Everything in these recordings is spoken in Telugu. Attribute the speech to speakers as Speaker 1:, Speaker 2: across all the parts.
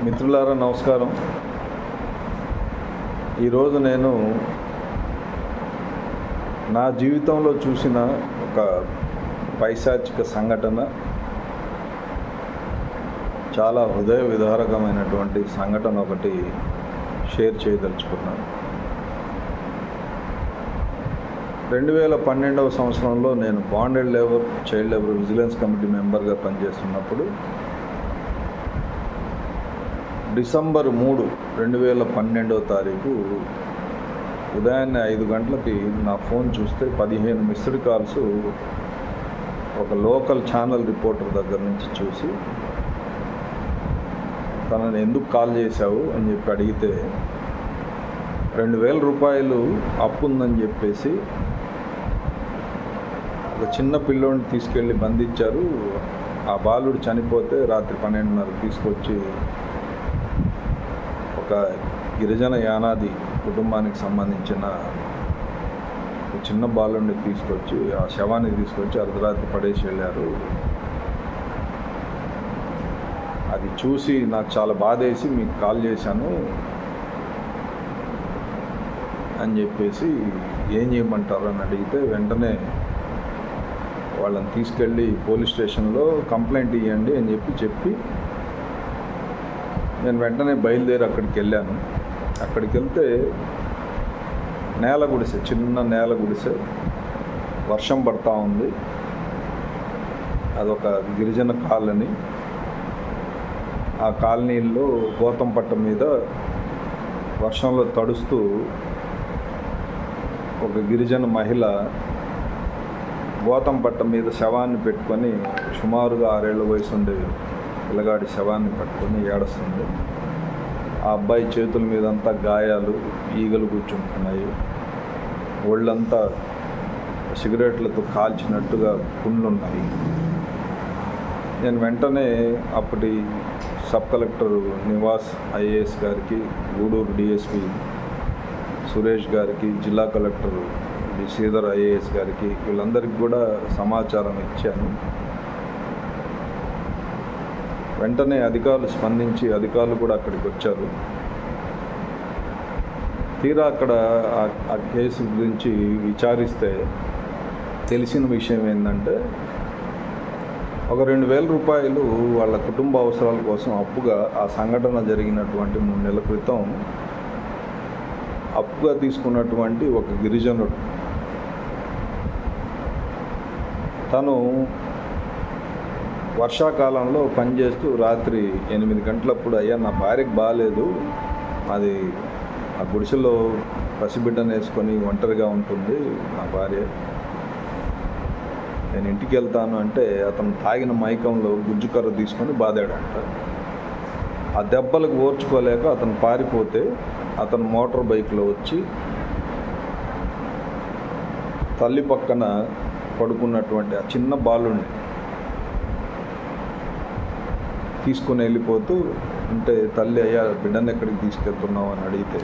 Speaker 1: మిత్రులారా నమస్కారం. ఈరోజు నేను నా జీవితంలో చూసిన ఒక పైశాచిక సంఘటన, చాలా హృదయ విదారకమైనటువంటి సంఘటన ఒకటి షేర్ చేయదలుచుకున్నాను. 2012వ సంవత్సరంలో నేను bonded labour, child labour vigilance committee మెంబర్గా పనిచేస్తున్నప్పుడు డిసెంబర్ 3, 2012వ తారీఖు ఉదయాన్నే 5 గంటలకి నా ఫోన్ చూస్తే 15 మిస్డ్ కాల్స్ ఒక లోకల్ ఛానల్ రిపోర్టర్ దగ్గర నుంచి చూసి, తనని ఎందుకు కాల్ చేశావు అని చెప్పి అడిగితే 2,000 రూపాయలు అప్పు ఉందని చెప్పేసి ఒక చిన్న పిల్లోడిని తీసుకెళ్ళి బంధించారు. ఆ బాలుడు చనిపోతే రాత్రి 12:30 తీసుకొచ్చి ఒక గిరిజన యానాది కుటుంబానికి సంబంధించిన ఒక చిన్న బాలుడిని తీసుకొచ్చి, ఆ శవాన్ని తీసుకొచ్చి అర్ధరాత్రి పడేసి వెళ్ళారు. అది చూసి నాకు చాలా బాధేసి మీకు కాల్ చేశాను అని చెప్పేసి, ఏం చేయమంటారు అని అడిగితే, వెంటనే వాళ్ళని తీసుకెళ్ళి పోలీస్ స్టేషన్లో కంప్లైంట్ ఇవ్వండి అని చెప్పి నేను వెంటనే బయలుదేరి అక్కడికి వెళ్ళాను. అక్కడికి వెళ్తే నేల గుడిసె, చిన్న నేల గుడిసె, వర్షం పడతా ఉంది. అదొక గిరిజన కాలనీ. ఆ కాలనీలో గోతం పట్ట మీద వర్షంలో తడుస్తూ ఒక గిరిజన మహిళ గోతం పట్ట మీద శవాన్ని పెట్టుకొని, సుమారుగా 6 ఏళ్ల వయసు ఉండే పిల్లగాడి శవాన్ని పట్టుకొని ఏడుస్తుంది. ఆ అబ్బాయి చేతుల మీదంతా గాయాలు, ఈగలు కూర్చుంటున్నాయి. ఒళ్ళంతా సిగరెట్లతో కాల్చినట్టుగా పుండ్లున్నాయి. నేను వెంటనే అప్పటి సబ్ కలెక్టర్ నివాస్ ఐఏఎస్ గారికి, గూడూరు డిఎస్పి సురేష్ గారికి, జిల్లా కలెక్టర్ శ్రీధర్ ఐఏఎస్ గారికి, వీళ్ళందరికీ కూడా సమాచారం ఇచ్చాను. వెంటనే అధికారులు స్పందించి అధికారులు కూడా అక్కడికి వచ్చారు. తీరా అక్కడ ఆ కేసు గురించి విచారిస్తే తెలిసిన విషయం ఏంటంటే, ఒక 2,000 రూపాయలు వాళ్ళ కుటుంబ అవసరాల కోసం అప్పుగా, ఆ సంఘటన జరిగినటువంటి 3 నెలల క్రితం అప్పుగా తీసుకున్నటువంటి ఒక గిరిజనుడు, తను వర్షాకాలంలో పనిచేస్తూ రాత్రి 8 గంటలప్పుడు, అయ్యా నా భార్యకు బాగాలేదు, అది ఆ గుడిసెలో పసిబిడ్డను వేసుకొని ఒంటరిగా ఉంటుంది నా భార్య, నేను ఇంటికి వెళ్తాను అంటే, అతను తాగిన మైకంలో గుజ్జుకర్ర తీసుకొని బాదాడంట. ఆ దెబ్బలకు ఓర్చుకోలేక అతను పారిపోతే, అతను మోటార్ బైక్లో వచ్చి తల్లి పక్కన పడుకున్నటువంటి ఆ చిన్న బాలుడిని తీసుకుని వెళ్ళిపోతూ ఉంటే, తల్లి, అయ్యా బిడ్డను ఎక్కడికి తీసుకెళ్తున్నావు అని అడిగితే,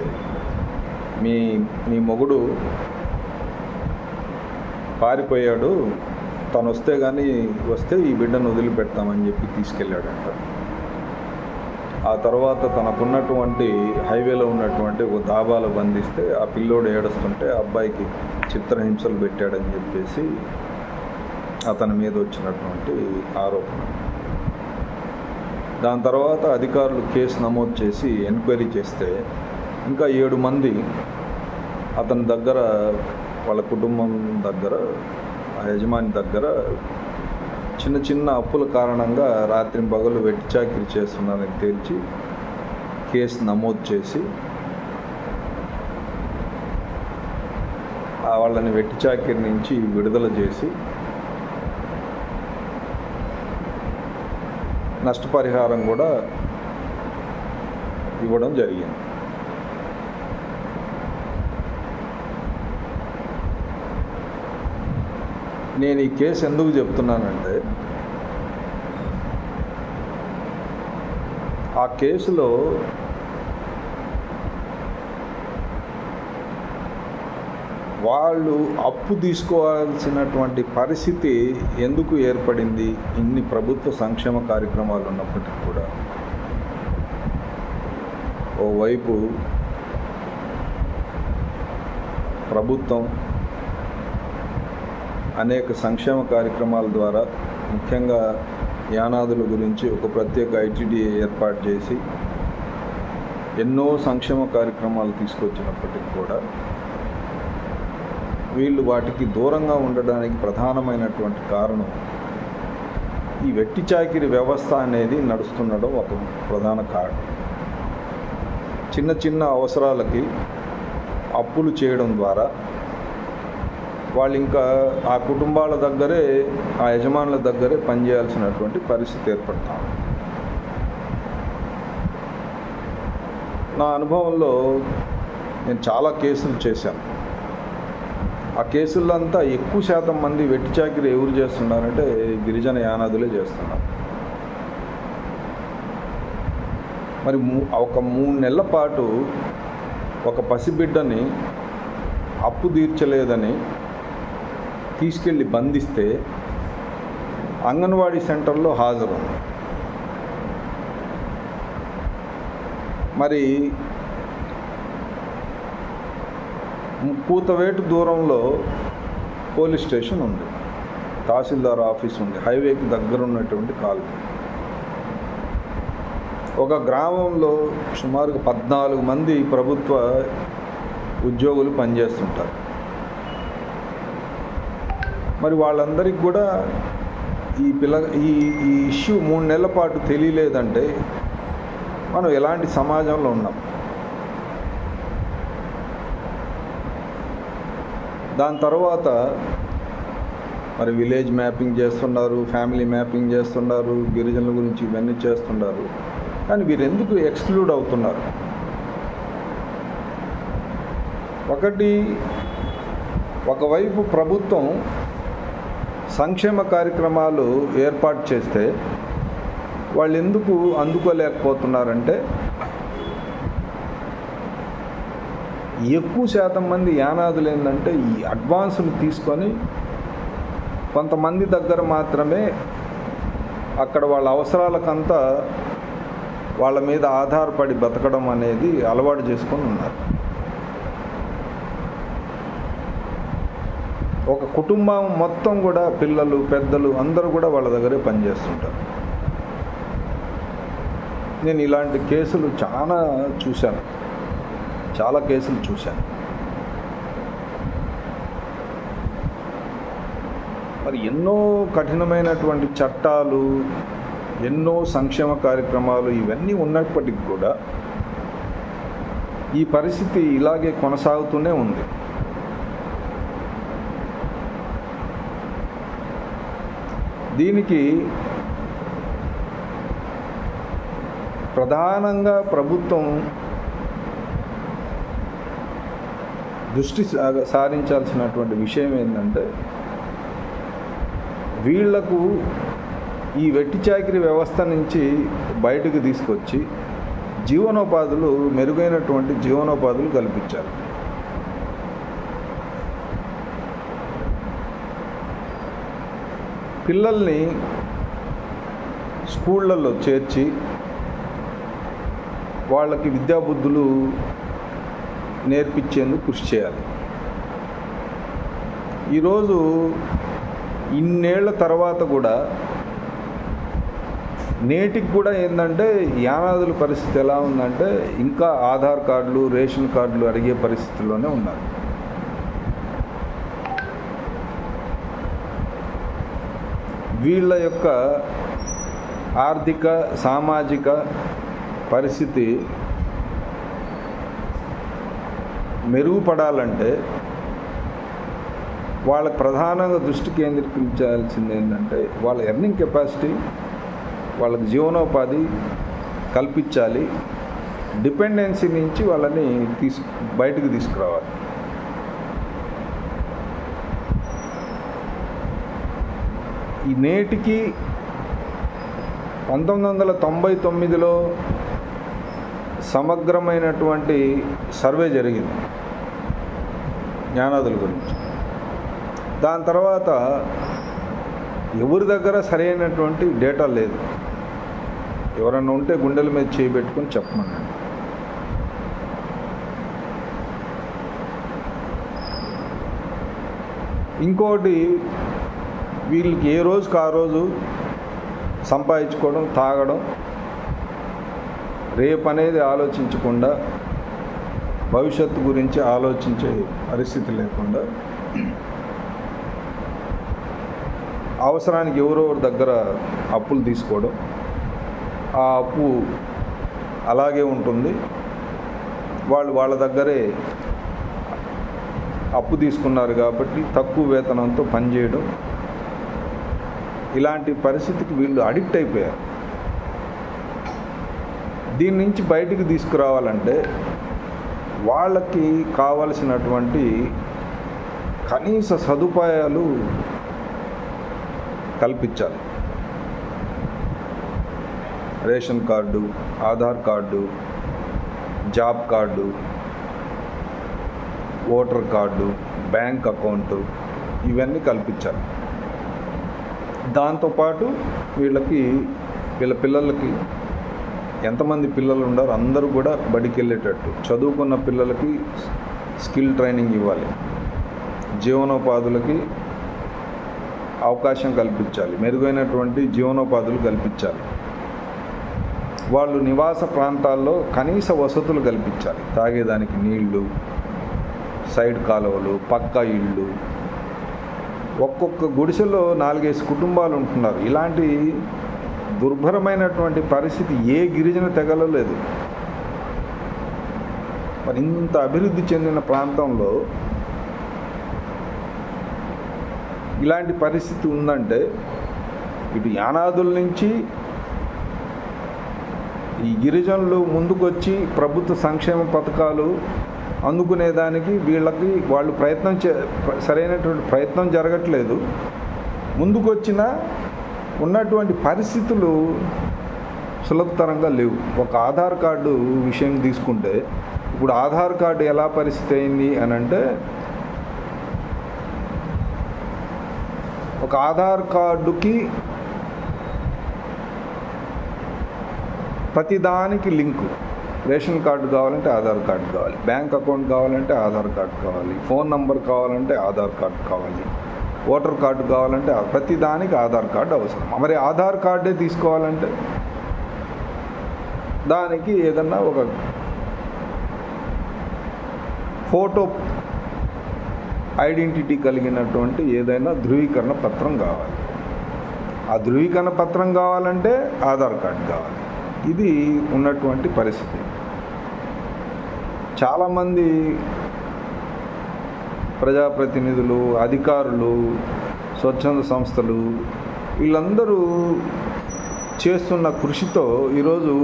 Speaker 1: మీ మొగుడు పారిపోయాడు, తను వస్తే ఈ బిడ్డను వదిలిపెడతామని చెప్పి తీసుకెళ్ళాడంట. ఆ తర్వాత తనకున్నటువంటి హైవేలో ఉన్నటువంటి ఒక దాబాలో బంధిస్తే, ఆ పిల్లోడు ఏడుస్తుంటే ఆ అబ్బాయికి చిత్రహింసలు పెట్టాడని చెప్పేసి అతని మీద వచ్చినటువంటి ఆరోపణ. దాని తర్వాత అధికారులు కేసు నమోదు చేసి ఎంక్వైరీ చేస్తే, ఇంకా 7 మంది అతని దగ్గర, వాళ్ళ కుటుంబం దగ్గర, ఆ యజమాని దగ్గర చిన్న చిన్న అప్పుల కారణంగా రాత్రింపగలు వెట్టి చాకిరీ చేస్తున్నారని తేల్చి కేసు నమోదు చేసి, వాళ్ళని వెట్టి చాకిరీ నుంచి విడుదల చేసి నష్టపరిహారం కూడా ఇవ్వడం జరిగింది. నేను ఈ కేసు ఎందుకు చెప్తున్నానంటే, ఆ కేసులో వాళ్ళు అప్పు తీసుకోవాల్సినటువంటి పరిస్థితి ఎందుకు ఏర్పడింది? ఇన్ని ప్రభుత్వ సంక్షేమ కార్యక్రమాలు ఉన్నప్పటికీ కూడా ఓవైపు ప్రభుత్వం అనేక సంక్షేమ కార్యక్రమాల ద్వారా ముఖ్యంగా యానాదుల గురించి ఒక ప్రత్యేక ఐటీడీఏ ఏర్పాటు చేసి ఎన్నో సంక్షేమ కార్యక్రమాలు తీసుకొచ్చినప్పటికీ కూడా వీళ్ళు వాటికి దూరంగా ఉండడానికి ప్రధానమైనటువంటి కారణం ఈ వెట్టి చాకిరి వ్యవస్థ అనేది నడుస్తుండడం ఒక ప్రధాన కారణం. చిన్న చిన్న అవసరాలకి అప్పులు చేయడం ద్వారా వాళ్ళు ఇంకా ఆ కుటుంబాల దగ్గరే, ఆ యజమానుల దగ్గరే పనిచేయాల్సినటువంటి పరిస్థితి ఏర్పడతాం. నా అనుభవంలో నేను చాలా కేసులు చేశాను. ఆ కేసుల్లో అంతా ఎక్కువ శాతం మంది వెట్టి చాకిరి ఎవరు చేస్తున్నారంటే గిరిజన యానాదులే చేస్తున్నారు. మరి ఒక 3 నెలల పాటు ఒక పసిబిడ్డని అప్పు తీర్చలేదని తీసుకెళ్ళి బంధిస్తే అంగన్వాడీ సెంటర్లో హాజరు. మరి కూతవేటు దూరంలో పోలీస్ స్టేషన్ ఉంది, తహసీల్దార్ ఆఫీస్ ఉంది, హైవేకి దగ్గర ఉన్నటువంటి కాలనీ. ఒక గ్రామంలో సుమారుగా 14 మంది ప్రభుత్వ ఉద్యోగులు పనిచేస్తుంటారు. మరి వాళ్ళందరికీ కూడా ఈ ఇష్యూ 3 నెలల పాటు తెలియలేదంటే మనం ఎలాంటి సమాజంలో ఉన్నాం? దాని తర్వాత మరి విలేజ్ మ్యాపింగ్ చేస్తున్నారు, ఫ్యామిలీ మ్యాపింగ్ చేస్తున్నారు, గిరిజనుల గురించి ఇవన్నీ చేస్తున్నారు. కానీ వీరు ఎందుకు ఎక్స్క్లూడ్ అవుతున్నారు? ఒకవైపు ప్రభుత్వం సంక్షేమ కార్యక్రమాలు ఏర్పాటు చేస్తే వాళ్ళు ఎందుకు అందుకోలేకపోతున్నారంటే ఎక్కువ శాతం మంది యానాదులు ఏంటంటే ఈ అడ్వాన్సులు తీసుకొని కొంతమంది దగ్గర మాత్రమే అక్కడ వాళ్ళ అవసరాలకంతా వాళ్ళ మీద ఆధారపడి బతకడం అనేది అలవాటు చేసుకొని ఉన్నారు. ఒక కుటుంబం మొత్తం కూడా పిల్లలు పెద్దలు అందరూ కూడా వాళ్ళ దగ్గరే పనిచేస్తుంటారు. నేను ఇలాంటి కేసులు చాలా కేసులు చూశాను. మరి ఎన్నో కఠినమైనటువంటి చట్టాలు, ఎన్నో సంక్షేమ కార్యక్రమాలు ఇవన్నీ ఉన్నప్పటికీ కూడా ఈ పరిస్థితి ఇలాగే కొనసాగుతూనే ఉంది. దీనికి ప్రధానంగా ప్రభుత్వం దృష్టి సారించాల్సినటువంటి విషయం ఏంటంటే వీళ్లకు ఈ వెట్టి చాకిరి వ్యవస్థ నుంచి బయటకు తీసుకొచ్చి మెరుగైనటువంటి జీవనోపాధులు కల్పించాలి. పిల్లల్ని స్కూళ్ళల్లో చేర్చి వాళ్ళకి విద్యాబుద్ధులు నేర్పించేందుకు కృషి చేయాలి. ఈరోజు ఇన్నేళ్ల తర్వాత కూడా నేటికి కూడా ఏంటంటే యానాదుల పరిస్థితి ఎలా ఉందంటే ఇంకా ఆధార్ కార్డులు, రేషన్ కార్డులు అడిగే పరిస్థితుల్లోనే ఉన్నారు. వీళ్ళ యొక్క ఆర్థిక సామాజిక పరిస్థితి మెరుగుపడాలంటే వాళ్ళకి ప్రధానంగా దృష్టి కేంద్రీకరించాల్సింది ఏంటంటే వాళ్ళ ఎర్నింగ్ కెపాసిటీ, వాళ్ళకి జీవనోపాధి కల్పించాలి. డిపెండెన్సీ నుంచి వాళ్ళని బయటకు తీసుకురావాలి. ఈ నేటికి 1999లో సమగ్రమైనటువంటి సర్వే జరిగింది యానాదుల గురించి. దాని తర్వాత ఎవరి దగ్గర సరైనటువంటి డేటా లేదు. ఎవరన్నా ఉంటే గుండెల మీద చేయబెట్టుకొని చెప్పమన్నాడు. ఇంకోటి వీళ్ళకి ఏ రోజుకి ఆ రోజు సంపాదించుకోవడం, తాగడం, రేపు అనేది ఆలోచించకుండా, భవిష్యత్తు గురించి ఆలోచించే పరిస్థితి లేకుండా అవసరానికి ఎవరెవరి దగ్గర అప్పులు తీసుకోవడం, ఆ అప్పు అలాగే ఉంటుంది, వాళ్ళ దగ్గరే అప్పు తీసుకున్నారు కాబట్టి తక్కువ వేతనంతో పనిచేయడం, ఇలాంటి పరిస్థితికి వీళ్ళు అడిక్ట్ అయిపోయారు. దీని నుంచి బయటికి తీసుకురావాలంటే వాళ్ళకి కావలసినటువంటి కనీస సదుపాయాలు కల్పించాలి. Ration card, Aadhaar card, job card, voter card, bank account, ఇవన్నీ కల్పించాలి. దాంతోపాటు వీళ్ళ పిల్లలకి ఎంతమంది పిల్లలు ఉన్నారో అందరూ కూడా బడికి వెళ్ళేటట్టు, చదువుకున్న పిల్లలకి స్కిల్ ట్రైనింగ్ ఇవ్వాలి, జీవనోపాధులకి అవకాశం కల్పించాలి, మెరుగైనటువంటి జీవనోపాధులు కల్పించాలి. వాళ్ళు నివాస ప్రాంతాల్లో కనీస వసతులు కల్పించాలి. తాగేదానికి నీళ్లు, సైడ్ కాలువలు, పక్కా ఇళ్ళు. ఒక్కొక్క గుడిసెలో 4-5 కుటుంబాలు ఉంటున్నారు. ఇలాంటి దుర్భరమైనటువంటి పరిస్థితి ఏ గిరిజన తెగలో లేదు. మరి ఇంత అభివృద్ధి చెందిన ప్రాంతంలో ఇలాంటి పరిస్థితి ఉందంటే ఇటు యానాదుల నుంచి ఈ గిరిజనులు ముందుకొచ్చి ప్రభుత్వ సంక్షేమ పథకాలు అందుకునేదానికి వాళ్ళు సరైనటువంటి ప్రయత్నం జరగట్లేదు. ముందుకొచ్చిన ఉన్నటువంటి పరిస్థితులు సులభతరంగా లేవు. ఒక ఆధార్ కార్డు విషయం తీసుకుంటే ఇప్పుడు ఆధార్ కార్డు ఎలా పరిస్థితి అయింది అని అంటే, ఒక ఆధార్ కార్డుకి ప్రతిదానికి లింకు. రేషన్ కార్డు కావాలంటే ఆధార్ కార్డు కావాలి, బ్యాంక్ అకౌంట్ కావాలంటే ఆధార్ కార్డు కావాలి, ఫోన్ నంబర్ కావాలంటే ఆధార్ కార్డు కావాలి, ఓటర్ కార్డు కావాలంటే ప్రతిదానికి ఆధార్ కార్డు అవసరం. మరి ఆధార్ కార్డే తీసుకోవాలంటే దానికి ఏదన్నా ఒక ఫోటో ఐడెంటిటీ కలిగినటువంటి ఏదైనా ధృవీకరణ పత్రం కావాలి. ఆ ధృవీకరణ పత్రం కావాలంటే ఆధార్ కార్డు కావాలి. ఇది ఉన్నటువంటి పరిస్థితి. చాలామంది ప్రజాప్రతినిధులు, అధికారులు, స్వచ్ఛంద సంస్థలు వీళ్ళందరూ చేస్తున్న కృషితో ఈరోజు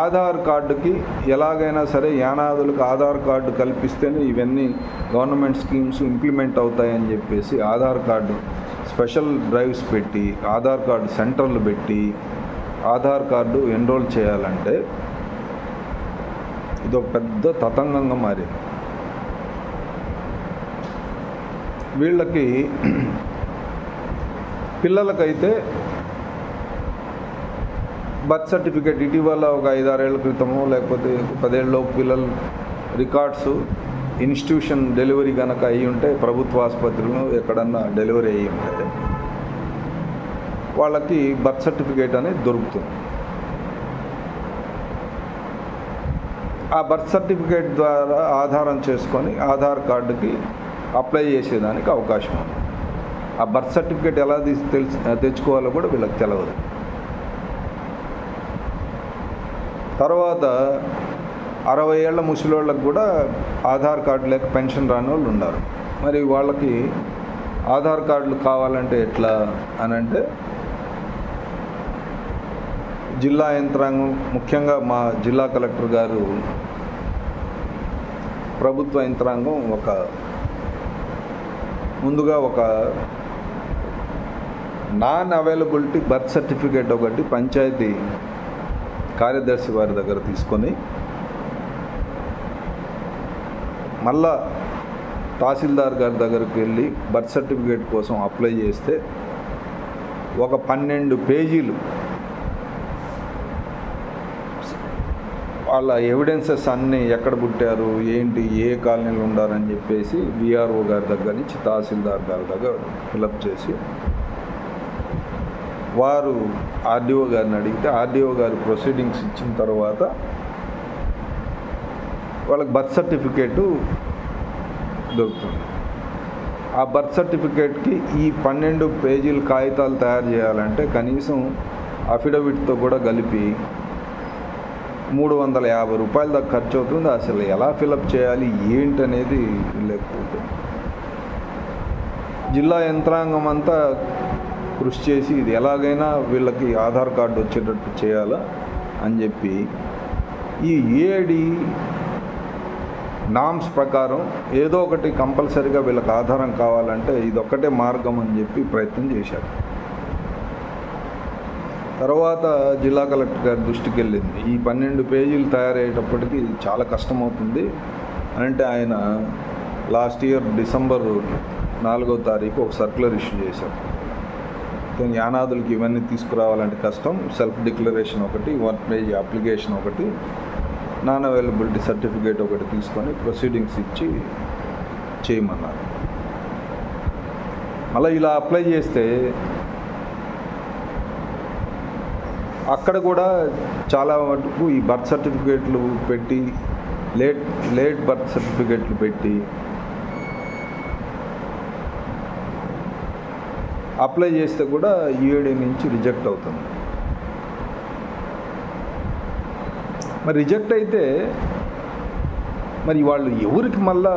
Speaker 1: ఆధార్ కార్డుకి ఎలాగైనా సరే యానాదులకు ఆధార్ కార్డు కల్పిస్తేనే ఇవన్నీ గవర్నమెంట్ స్కీమ్స్ ఇంప్లిమెంట్ అవుతాయని చెప్పేసి ఆధార్ కార్డు స్పెషల్ డ్రైవ్స్ పెట్టి, ఆధార్ కార్డు సెంటర్లు పెట్టి ఆధార్ కార్డు ఎన్రోల్ చేయాలంటే ఇదొక పెద్ద తతంగంగా మారింది. వీళ్ళకి పిల్లలకైతే బర్త్ సర్టిఫికేట్ ఇటీవల ఒక 5-6 ఏళ్ల క్రితమో లేకపోతే 10 ఏళ్ళలోపు పిల్లల రికార్డ్స్ ఇన్స్టిట్యూషన్ డెలివరీ కనుక అయ్యి ఉంటే, ప్రభుత్వ ఆసుపత్రిలో ఎక్కడన్నా డెలివరీ అయ్యి ఉంటే వాళ్ళకి బర్త్ సర్టిఫికేట్ అనేది దొరుకుతుంది. ఆ బర్త్ సర్టిఫికేట్ ద్వారా ఆధారం చేసుకొని ఆధార్ కార్డుకి అప్లై చేసేదానికి అవకాశం ఉంది. ఆ బర్త్ సర్టిఫికేట్ ఎలా తెచ్చుకోవాలో కూడా వీళ్ళకి తెలియదు. తర్వాత 60 ఏళ్ల ముసలోళ్ళకి కూడా ఆధార్ కార్డు లేక పెన్షన్ రాని వాళ్ళు ఉన్నారు. మరి వాళ్ళకి ఆధార్ కార్డులు కావాలంటే ఎట్లా అని అంటే, జిల్లా యంత్రాంగం, ముఖ్యంగా మా జిల్లా కలెక్టర్ గారు, ప్రభుత్వ యంత్రాంగం ముందుగా ఒక నాన్ అవైలబిలిటీ బర్త్ సర్టిఫికేట్ ఒకటి పంచాయతీ కార్యదర్శి వారి దగ్గర తీసుకొని మళ్ళా తహసీల్దార్ గారి దగ్గరికి వెళ్ళి బర్త్ సర్టిఫికేట్ కోసం అప్లై చేస్తే ఒక 12 పేజీలు వాళ్ళ ఎవిడెన్సెస్ అన్నీ ఎక్కడ పుట్టారు ఏంటి ఏ కాలనీలు ఉండారని చెప్పేసి విఆర్ఓ గారి దగ్గర నుంచి తహసీల్దార్ గారి దగ్గర ఫిలప్ చేసి వారు ఆర్డీఓ గారిని అడిగితే ఆర్డీఓ గారు ప్రొసీడింగ్స్ ఇచ్చిన తర్వాత వాళ్ళకి బర్త్ సర్టిఫికేటు దొరుకుతుంది. ఆ బర్త్ సర్టిఫికేట్కి ఈ 12 పేజీల కాగితాలు తయారు చేయాలంటే కనీసం అఫిడవిట్తో కూడా కలిపి 350 రూపాయల దాకా ఖర్చు అవుతుంది. అసలు ఎలా ఫిలప్ చేయాలి ఏంటనేది లేకపోతే జిల్లా యంత్రాంగం అంతా కృషి చేసి ఇది ఎలాగైనా వీళ్ళకి ఆధార్ కార్డు వచ్చేటట్టు చేయాలా అని చెప్పి ఈ ఏడి నామ్స్ ప్రకారం ఏదో ఒకటి కంపల్సరీగా వీళ్ళకి ఆధారం కావాలంటే ఇదొక్కటే మార్గం అని చెప్పి ప్రయత్నం చేశారు. తర్వాత జిల్లా కలెక్టర్ గారి దృష్టికి వెళ్ళింది. ఈ 12 పేజీలు తయారయ్యేటప్పటికి చాలా కష్టమవుతుంది అంటే ఆయన లాస్ట్ ఇయర్ డిసెంబర్ 4వ తారీఖు ఒక సర్క్యులర్ ఇష్యూ చేశారు. యానాదులకి ఇవన్నీ తీసుకురావాలంటే కష్టం, సెల్ఫ్ డిక్లరేషన్ ఒకటి, 1 పేజీ అప్లికేషన్ ఒకటి, నాన్ అవైలబిలిటీ సర్టిఫికేట్ ఒకటి తీసుకొని ప్రొసీడింగ్స్ ఇచ్చి చేయమన్నారు. మళ్ళీ ఇలా అప్లై చేస్తే అక్కడ కూడా చాలా మటుకు ఈ బర్త్ సర్టిఫికేట్లు పెట్టి లేట్ బర్త్ సర్టిఫికేట్లు పెట్టి అప్లై చేస్తే కూడా ఈఏడి నుంచి రిజెక్ట్ అవుతుంది. మరి రిజెక్ట్ అయితే మరి వాళ్ళు ఎవరికి మళ్ళా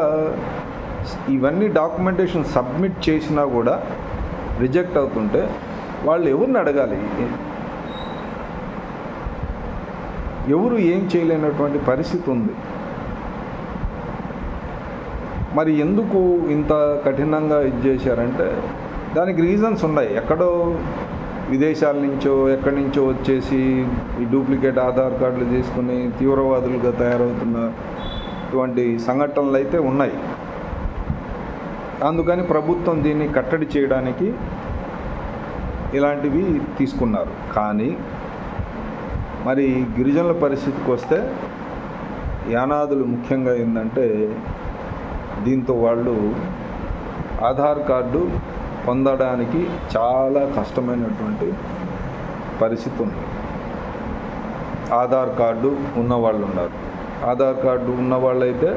Speaker 1: ఇవన్నీ డాక్యుమెంటేషన్ సబ్మిట్ చేసినా కూడా రిజెక్ట్ అవుతుంటే వాళ్ళు ఎవరిని అడగాలి? ఎవరు ఏం చేయలేనటువంటి పరిస్థితి ఉంది. మరి ఎందుకు ఇంత కఠినంగా ఇది చేశారంటే దానికి రీజన్స్ ఉన్నాయి. ఎక్కడో విదేశాల నుంచో ఎక్కడి నుంచో వచ్చేసి ఈ డూప్లికేట్ ఆధార్ కార్డులు తీసుకుని తీవ్రవాదులుగా తయారవుతున్నటువంటి సంఘటనలు అయితే ఉన్నాయి. అందుకని ప్రభుత్వం దీన్ని కట్టడి చేయడానికి ఇలాంటివి తీసుకున్నారు. కానీ మరి గిరిజనుల పరిస్థితికి వస్తే యానాదులు ముఖ్యంగా ఏంటంటే దీంతో వాళ్ళు ఆధార్ కార్డు పొందడానికి చాలా కష్టమైనటువంటి పరిస్థితి ఉంది. ఆధార్ కార్డు ఉన్నవాళ్ళు ఉన్నారు. ఆధార్ కార్డు ఉన్నవాళ్ళు అయితే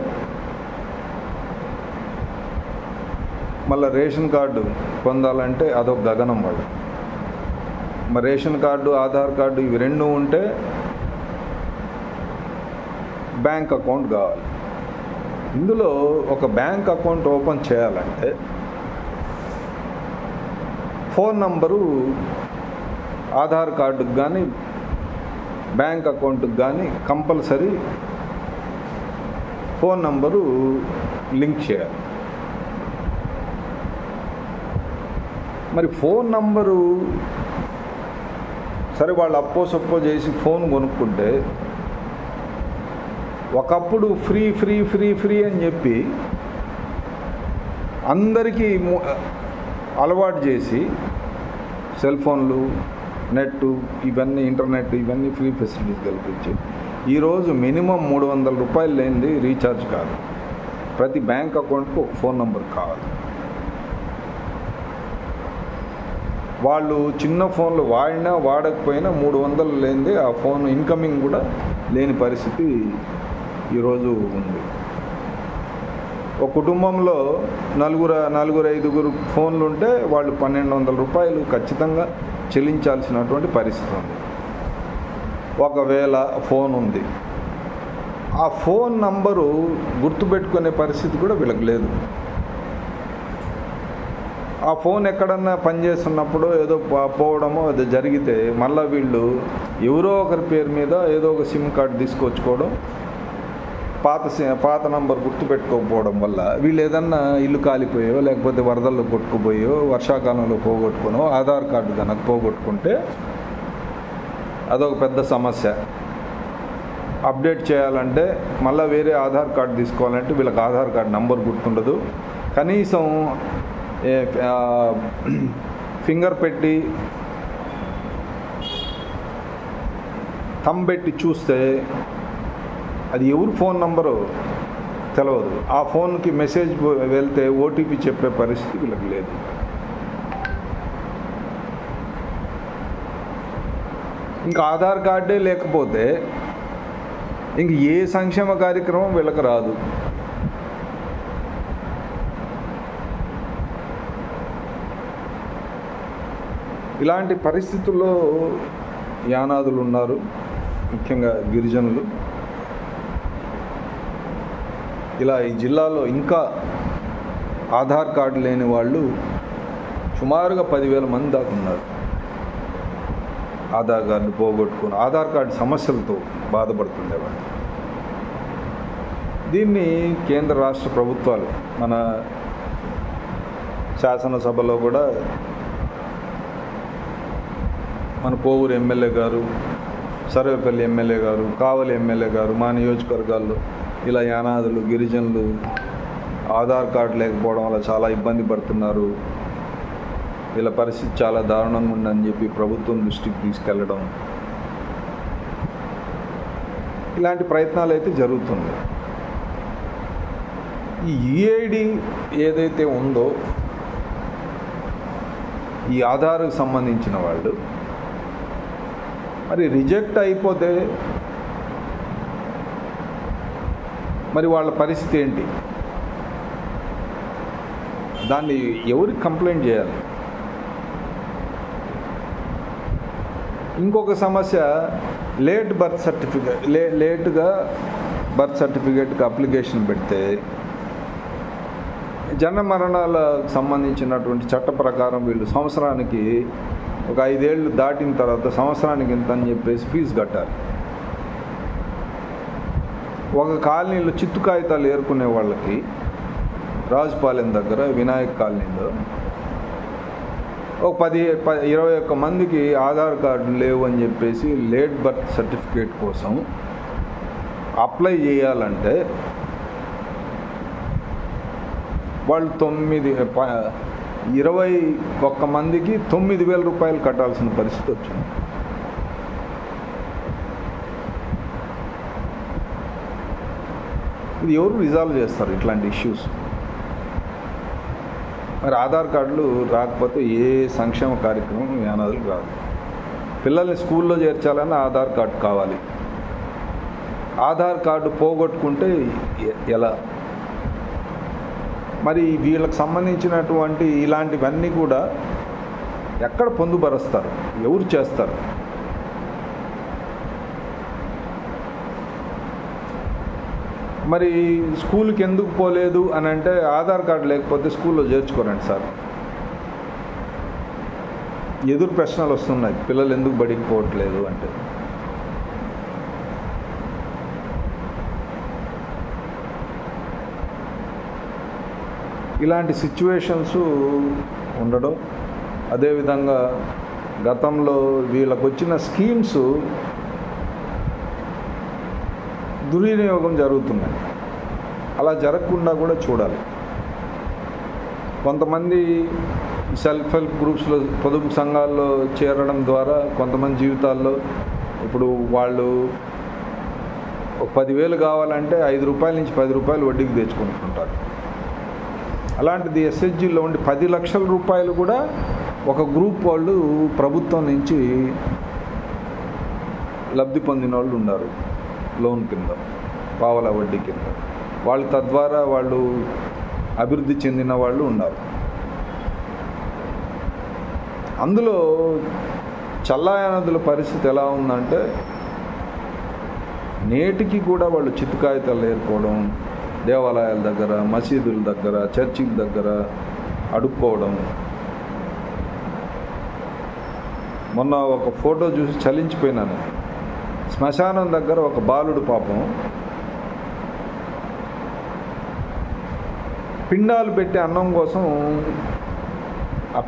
Speaker 1: మళ్ళీ రేషన్ కార్డు పొందాలంటే అదొక గగనం వాళ్ళు. మరి రేషన్ కార్డు ఆధార్ కార్డు ఇవి రెండు ఉంటే బ్యాంక్ అకౌంట్ కావాలి. ఇందులో ఒక బ్యాంక్ అకౌంట్ ఓపెన్ చేయాలంటే ఫోన్ నంబరు ఆధార్ కార్డుకి కానీ బ్యాంక్ అకౌంట్కి కానీ కంపల్సరీ ఫోన్ నంబరు లింక్ చేయాలి. మరి ఫోన్ నంబరు సరే వాళ్ళు అప్పో సప్పో చేసి ఫోన్ కొనుక్కుంటే ఒకప్పుడు ఫ్రీ ఫ్రీ ఫ్రీ ఫ్రీ అని చెప్పి అందరికీ అలవాటు చేసి సెల్ ఫోన్లు నెట్టు ఇవన్నీ ఇంటర్నెట్ ఇవన్నీ ఫ్రీ ఫెసిలిటీస్ కల్పించి ఈరోజు మినిమం 300 రూపాయలు లేనిది రీఛార్జ్ కాదు. ప్రతి బ్యాంక్ అకౌంట్కి ఒక ఫోన్ నెంబర్ కావాలి. వాళ్ళు చిన్న ఫోన్లు వాడినా వాడకపోయినా 300 లేనిదే ఆ ఫోన్ ఇన్కమింగ్ కూడా లేని పరిస్థితి ఈరోజు ఉంది. ఒక కుటుంబంలో నలుగురు ఐదుగురు ఫోన్లు ఉంటే వాళ్ళు 1200 రూపాయలు ఖచ్చితంగా చెల్లించాల్సినటువంటి పరిస్థితి ఉంది. ఒకవేళ ఫోన్ ఉంది, ఆ ఫోన్ నంబరు గుర్తుపెట్టుకునే పరిస్థితి కూడా వీళ్ళకి లేదు. ఆ ఫోన్ ఎక్కడన్నా పనిచేస్తున్నప్పుడు ఏదో పోవడమో అది జరిగితే మళ్ళీ వీళ్ళు ఎవరో ఒకరి పేరు మీద ఏదో ఒక సిమ్ కార్డు తీసుకొచ్చుకోవడం, పాత నంబర్ గుర్తుపెట్టుకోకపోవడం వల్ల వీళ్ళు ఏదన్నా ఇల్లు కాలిపోయో లేకపోతే వరదల్లో కొట్టుకుపోయో వర్షాకాలంలో పోగొట్టుకునో ఆధార్ కార్డు కనుక పోగొట్టుకుంటే అదొక పెద్ద సమస్య. అప్డేట్ చేయాలంటే మళ్ళీ వేరే ఆధార్ కార్డు తీసుకోవాలంటే వీళ్ళకి ఆధార్ కార్డు నంబర్ గుర్తుండదు. కనీసం ఫింగర్ పెట్టి థంబ్ పెట్టి చూస్తే అది ఎవరు ఫోన్ నంబరు తెలియదు. ఆ ఫోన్కి మెసేజ్ వెళ్తే ఓటీపీ చెప్పే పరిస్థితి వీళ్ళకి లేదు. ఇంకా ఆధార్ కార్డే లేకపోతే ఇంక ఏ సంక్షేమ కార్యక్రమం వీళ్ళకి రాదు. ఇలాంటి పరిస్థితుల్లో యానాదులు ఉన్నారు, ముఖ్యంగా గిరిజనులు. ఇలా ఈ జిల్లాలో ఇంకా ఆధార్ కార్డు లేని వాళ్ళు సుమారుగా 10,000 మంది దాకా ఉన్నారు. ఆధార్ కార్డు పోగొట్టుకుని ఆధార్ కార్డు సమస్యలతో బాధపడుతుండేవాళ్ళు. దీన్ని కేంద్ర రాష్ట్ర ప్రభుత్వాలు, మన శాసనసభలో కూడా మన కోవూరు ఎమ్మెల్యే గారు, సర్వేపల్లి ఎమ్మెల్యే గారు, కావలి ఎమ్మెల్యే గారు, మా నియోజకవర్గాల్లో ఇలా యానాదులు గిరిజనులు ఆధార్ కార్డు లేకపోవడం వల్ల చాలా ఇబ్బంది పడుతున్నారు, వీళ్ళ పరిస్థితి చాలా దారుణంగా ఉందని చెప్పి ప్రభుత్వం దృష్టికి తీసుకెళ్ళడం, ఇలాంటి ప్రయత్నాలు అయితే జరుగుతుంది. ఈ యుఐడి ఏదైతే ఉందో ఈ ఆధార్కు సంబంధించిన వాళ్ళు మరి రిజెక్ట్ అయిపోతే మరి వాళ్ళ పరిస్థితి ఏంటి? దాన్ని ఎవరికి కంప్లైంట్ చేయాలి? ఇంకొక సమస్య, లేటుగా బర్త్ సర్టిఫికేట్కి అప్లికేషన్ పెడితే జనన మరణాలకు సంబంధించినటువంటి చట్ట ప్రకారం వీళ్ళు సంవత్సరానికి ఒక 5 ఏళ్ళు దాటిన తర్వాత సంవత్సరానికి ఇంత అని చెప్పేసి ఫీజు కట్టాలి. ఒక కాలనీలో చిత్తు కాగితాలు ఏరుకునే వాళ్ళకి రాజుపాలెం దగ్గర వినాయక్ కాలనీలో ఒక 21 మందికి ఆధార్ కార్డులు లేవు అని చెప్పేసి లేట్ బర్త్ సర్టిఫికేట్ కోసం అప్లై చేయాలంటే వాళ్ళు 21 మందికి 9,000 రూపాయలు కట్టాల్సిన పరిస్థితి వచ్చింది. ఇది ఎవరు రిజాల్వ్ చేస్తారు ఇట్లాంటి ఇష్యూస్? మరి ఆధార్ కార్డులు రాకపోతే ఏ సంక్షేమ కార్యక్రమం యానాదులకు రాదు. పిల్లల్ని స్కూల్లో చేర్చాలన్నా ఆధార్ కార్డు కావాలి. ఆధార్ కార్డు పోగొట్టుకుంటే ఎలా? మరి వీళ్ళకి సంబంధించినటువంటి ఇలాంటివన్నీ కూడా ఎక్కడ పొందుపరుస్తారు? ఎవరు చేస్తారు? మరి స్కూల్కి ఎందుకు పోలేదు అని అంటే ఆధార్ కార్డు లేకపోతే స్కూల్లో చేర్చుకోరండి సార్. ఎదురు ప్రశ్నలు వస్తున్నాయి, పిల్లలు ఎందుకు బడికి పోవట్లేదు అంటే. ఇలాంటి సిచ్యువేషన్స్ ఉండడం, అదేవిధంగా గతంలో వీళ్ళకు వచ్చిన స్కీమ్స్ దుర్వినియోగం జరుగుతున్నాయి. అలా జరగకుండా కూడా చూడాలి. కొంతమంది సెల్ఫ్ హెల్ప్ గ్రూప్స్లో, పొదుపు సంఘాల్లో చేరడం ద్వారా కొంతమంది జీవితాల్లో ఇప్పుడు వాళ్ళు ఒక 10,000 కావాలంటే 5 రూపాయల నుంచి 10 రూపాయలు వడ్డీకి తెచ్చుకుంటుంటారు. అలాంటిది ఎస్హెచ్జిలో ఉండి 10 లక్షల రూపాయలు కూడా ఒక గ్రూప్ వాళ్ళు ప్రభుత్వం నుంచి లబ్ధి పొందిన వాళ్ళు ఉన్నారు. లోన్ కింద, పావలా వడ్డీ కింద. వాళ్ళు తద్వారా వాళ్ళు అభివృద్ధి చెందిన వాళ్ళు ఉన్నారు. అందులో చల్లాయనదుల పరిస్థితి ఎలా ఉందంటే నేటికి కూడా వాళ్ళు చిత్తు కాగితాలు ఏర్పడడం, దేవాలయాల దగ్గర, మసీదుల దగ్గర, చర్చిల దగ్గర అడుక్కోవడం. మొన్న ఒక ఫోటో చూసి చలించిపోయినాను. శ్మశానం దగ్గర ఒక బాలుడు పాపం పిండాలు పెట్టే అన్నం కోసం, ఆ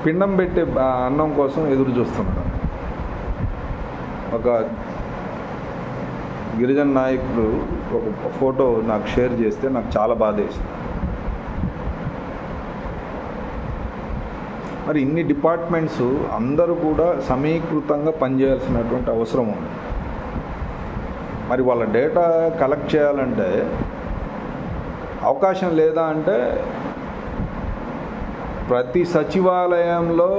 Speaker 1: పిండం పెట్టే అన్నం కోసం ఎదురు చూస్తున్నాడు. ఒక గిరిజన నాయకుడు ఒక ఫోటో నాకు షేర్ చేస్తే నాకు చాలా బాధ వేసింది. మరి ఇన్ని డిపార్ట్మెంట్స్ అందరూ కూడా సమీకృతంగా పనిచేయాల్సినటువంటి అవసరం ఉంది. మరి వాళ్ళ డేటా కలెక్ట్ చేయాలంటే అవకాశం లేదా అంటే ప్రతి సచివాలయంలో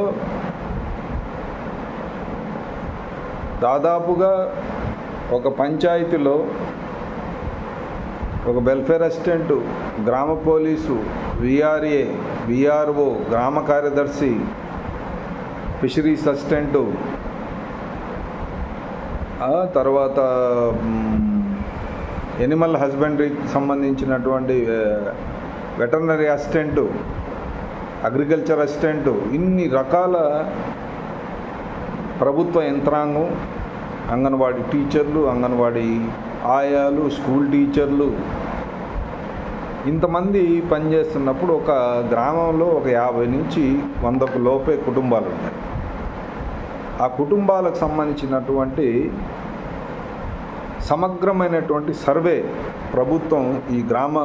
Speaker 1: దాదాపుగా ఒక పంచాయతీలో ఒక వెల్ఫేర్ అసిస్టెంటు, గ్రామ పోలీసు, విఆర్ఏ, విఆర్ఓ, గ్రామ కార్యదర్శి, ఫిషరీస్ అసిస్టెంటు, తర్వాత ఎనిమల్ హస్బెండరీకి సంబంధించినటువంటి వెటర్నరీ అసిస్టెంటు, అగ్రికల్చర్ అసిస్టెంటు, ఇన్ని రకాల ప్రభుత్వ యంత్రాంగం, అంగన్వాడీ టీచర్లు, అంగన్వాడీ ఆయాలు, స్కూల్ టీచర్లు, ఇంతమంది పనిచేస్తున్నప్పుడు ఒక గ్రామంలో ఒక 50 నుంచి 100కు లోపే కుటుంబాలు ఉంటాయి. ఆ కుటుంబాలకు సంబంధించినటువంటి సమగ్రమైనటువంటి సర్వే ప్రభుత్వం ఈ గ్రామ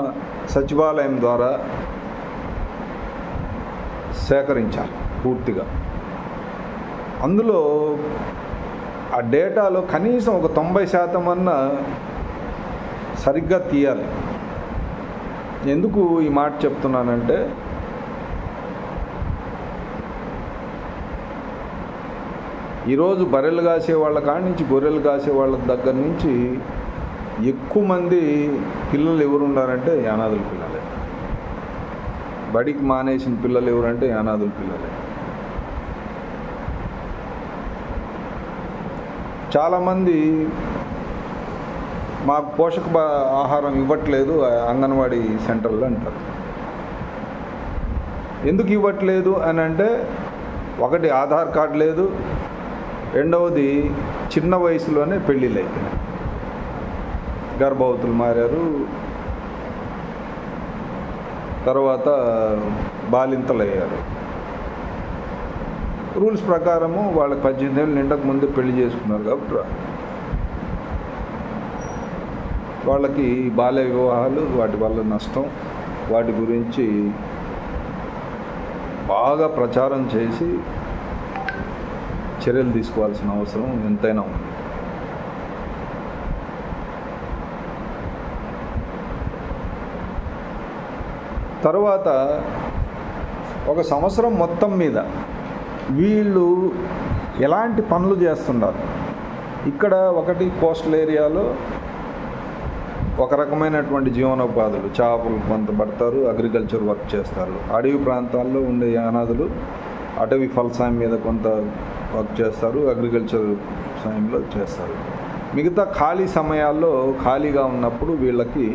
Speaker 1: సచివాలయం ద్వారా సేకరించాలి పూర్తిగా. అందులో ఆ డేటాలో కనీసం ఒక 90% అన్న సరిగ్గా తీయాలి. ఎందుకు ఈ మాట చెప్తున్నానంటే ఈరోజు బర్రెలు కాసే వాళ్ళ కాడి నుంచి గొర్రెలు కాసే వాళ్ళ దగ్గర నుంచి ఎక్కువ మంది పిల్లలు ఎవరు ఉన్నారంటే యానాదుల పిల్లలే. బడికి మానేసిన పిల్లలు ఎవరంటే యానాదుల పిల్లలే. చాలామంది మాకు పోషక ఆహారం ఇవ్వట్లేదు అంగన్వాడీ సెంటర్లో అంటారు. ఎందుకు ఇవ్వట్లేదు అని అంటే ఒకటి ఆధార్ కార్డు లేదు, రెండవది చిన్న వయసులోనే పెళ్ళిళ్ళు అయిపోయినాయి, గర్భవతులు మారారు, తర్వాత బాలింతలు అయ్యారు. రూల్స్ ప్రకారము వాళ్ళకి 18 ఏళ్ళు నిండక ముందే పెళ్లి చేసుకున్నారు కాబట్టి వాళ్ళకి బాల్య వివాహాలు, వాటి వల్ల నష్టం, వాటి గురించి బాగా ప్రచారం చేసి చర్యలు తీసుకోవాల్సిన అవసరం ఎంతైనా ఉంది. తర్వాత ఒక సంవత్సరం మొత్తం మీద వీళ్ళు ఎలాంటి పనులు చేస్తున్నారు. ఇక్కడ ఒకటి కోస్టల్ ఏరియాలో ఒక రకమైనటువంటి జీవనోపాధులు, చేపలు కొంత పడతారు, అగ్రికల్చర్ వర్క్ చేస్తారు. అడవి ప్రాంతాల్లో ఉండే యానాదులు అటవీ ఫలసాయం మీద కొంత వర్క్ చేస్తారు, అగ్రికల్చర్ సాయంలో చేస్తారు. మిగతా ఖాళీ సమయాల్లో ఖాళీగా ఉన్నప్పుడు వీళ్ళకి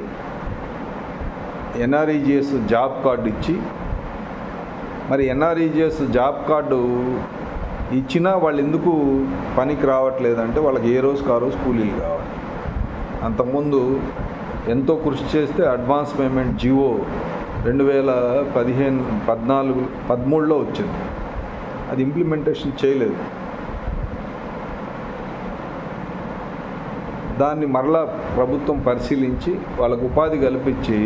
Speaker 1: ఎన్ఆర్ఈజిఎస్ జాబ్ కార్డు ఇచ్చి, మరి ఎన్ఆర్ఈజిఎస్ జాబ్ కార్డు ఇచ్చినా వాళ్ళు ఎందుకు పనికి రావట్లేదంటే వాళ్ళకి ఏ రోజుకి ఆ రోజు కూలీలు కావాలి. అంతకుముందు ఎంతో కృషి చేస్తే అడ్వాన్స్ పేమెంట్ జియో 2013లో వచ్చింది. అది ఇంప్లిమెంటేషన్ చేయలేదు. దాన్ని మరలా ప్రభుత్వం పరిశీలించి వాళ్ళకు ఉపాధి కల్పించి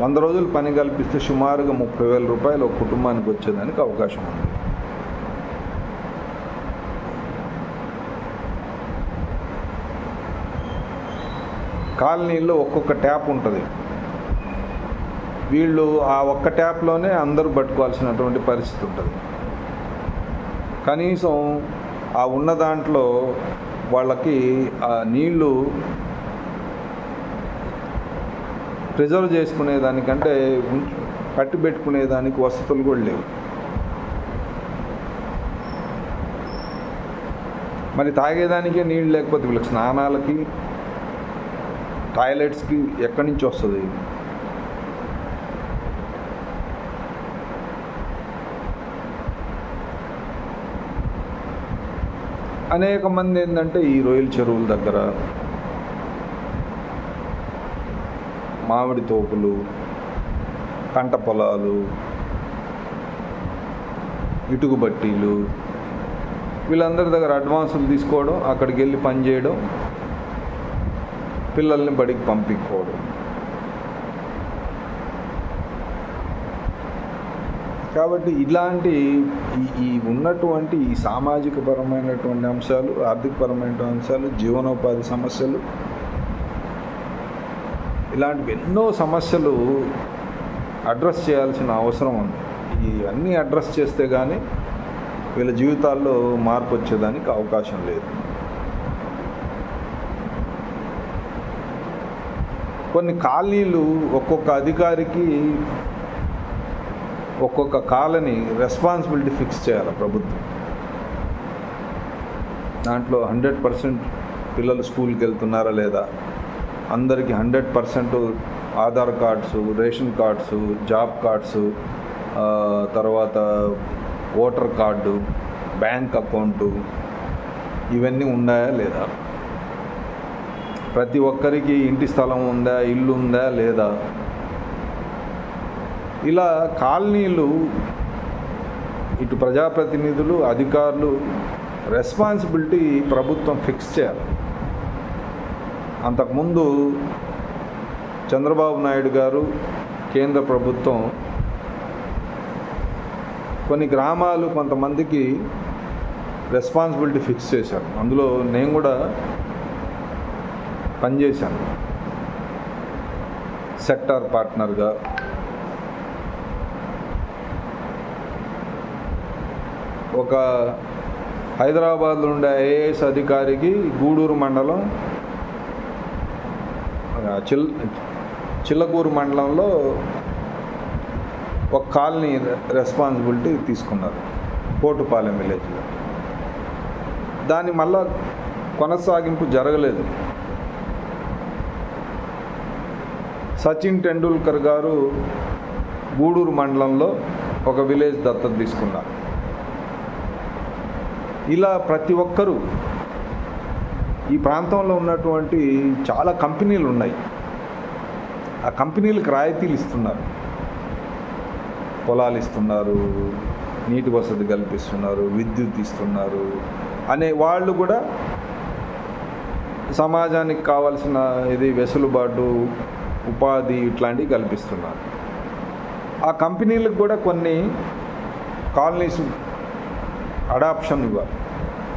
Speaker 1: 100 రోజులు పని కల్పిస్తే సుమారుగా 30,000 రూపాయలు ఒక కుటుంబానికి వచ్చేదానికి అవకాశం ఉంది. కాలనీల్లో ఒక్కొక్క ట్యాప్ ఉంటుంది. వీళ్ళు ఆ ఒక్క ట్యాప్లోనే అందరూ పట్టుకోవాల్సినటువంటి పరిస్థితి ఉంటుంది. కనీసం ఆ ఉన్న దాంట్లో వాళ్ళకి ఆ నీళ్లు ప్రిజర్వ్ చేసుకునేదానికంటే కట్టి పెట్టుకునేదానికి వసతులు కూడా లేవు. మరి తాగేదానికే నీళ్ళు లేకపోతే వీళ్ళకి స్నానాలకి, టాయిలెట్స్కి ఎక్కడి నుంచి వస్తుంది? అనేక మంది ఏంటంటే ఈ రొయ్యల చెరువుల దగ్గర, మామిడి తోపులు, పంట పొలాలు, ఇటుకు బట్టీలు, వీళ్ళందరి దగ్గర అడ్వాన్సులు తీసుకోవడం, అక్కడికి వెళ్ళి పని చేయడం, పిల్లల్ని బడికి పంపించుకోవడం. కాబట్టి ఇలాంటి ఈ ఉన్నటువంటి ఈ సామాజిక పరమైనటువంటి అంశాలు, ఆర్థికపరమైన అంశాలు, జీవనోపాధి సమస్యలు ఇలాంటివి ఎన్నో సమస్యలు అడ్రస్ చేయాల్సిన అవసరం ఉంది. ఇవన్నీ అడ్రస్ చేస్తే కానీ వీళ్ళ జీవితాల్లో మార్పు వచ్చేదానికి అవకాశం లేదు. కొన్ని కాలనీలు ఒక్కొక్క అధికారికి ఒక్కొక్క కాలనీ రెస్పాన్సిబిలిటీ ఫిక్స్ చేయాలి ప్రభుత్వం. దాంట్లో 100% పిల్లలు స్కూల్కి వెళ్తున్నారా లేదా, అందరికీ 100% Aadhaar cards, ration cards, job cards, తర్వాత ఓటర్ కార్డు, బ్యాంక్ అకౌంటు ఇవన్నీ ఉన్నాయా లేదా, ప్రతి ఒక్కరికి ఇంటి స్థలం ఉందా, ఇల్లు ఉందా లేదా, ఇలా కాలనీలు ఇటు ప్రజాప్రతినిధులు, అధికారులు రెస్పాన్సిబిలిటీ ప్రభుత్వం ఫిక్స్ చేయాలి. అంతకుముందు చంద్రబాబు నాయుడు గారు, కేంద్ర ప్రభుత్వం కొన్ని గ్రామాలు కొంతమందికి రెస్పాన్సిబిలిటీ ఫిక్స్ చేశారు. అందులో నేను కూడా పనిచేశాను సెక్టార్ పార్ట్నర్గా. ఒక హైదరాబాద్లో ఉండే ఐఏఎస్ అధికారికి గూడూరు మండలం చిల్లకూరు మండలంలో ఒక కాలనీ రెస్పాన్సిబిలిటీ తీసుకున్నారు, పోటుపాలెం విలేజ్లో. దాని మళ్ళా కొనసాగింపు జరగలేదు. సచిన్ టెండూల్కర్ గారు గూడూరు మండలంలో ఒక విలేజ్ దత్తత తీసుకున్నారు. ఇలా ప్రతి ఒక్కరూ, ఈ ప్రాంతంలో ఉన్నటువంటి చాలా కంపెనీలు ఉన్నాయి, ఆ కంపెనీలకు రాయితీలు ఇస్తున్నారు, పొలాలు ఇస్తున్నారు, నీటి వసతి కల్పిస్తున్నారు, విద్యుత్ ఇస్తున్నారు అనే వాళ్ళు కూడా సమాజానికి కావాల్సిన ఇది వెసులుబాటు, ఉపాధి ఇట్లాంటివి కల్పిస్తున్నారు. ఆ కంపెనీలకు కూడా కొన్ని కాలనీస్ అడాప్షన్ ఇవ్వాలి,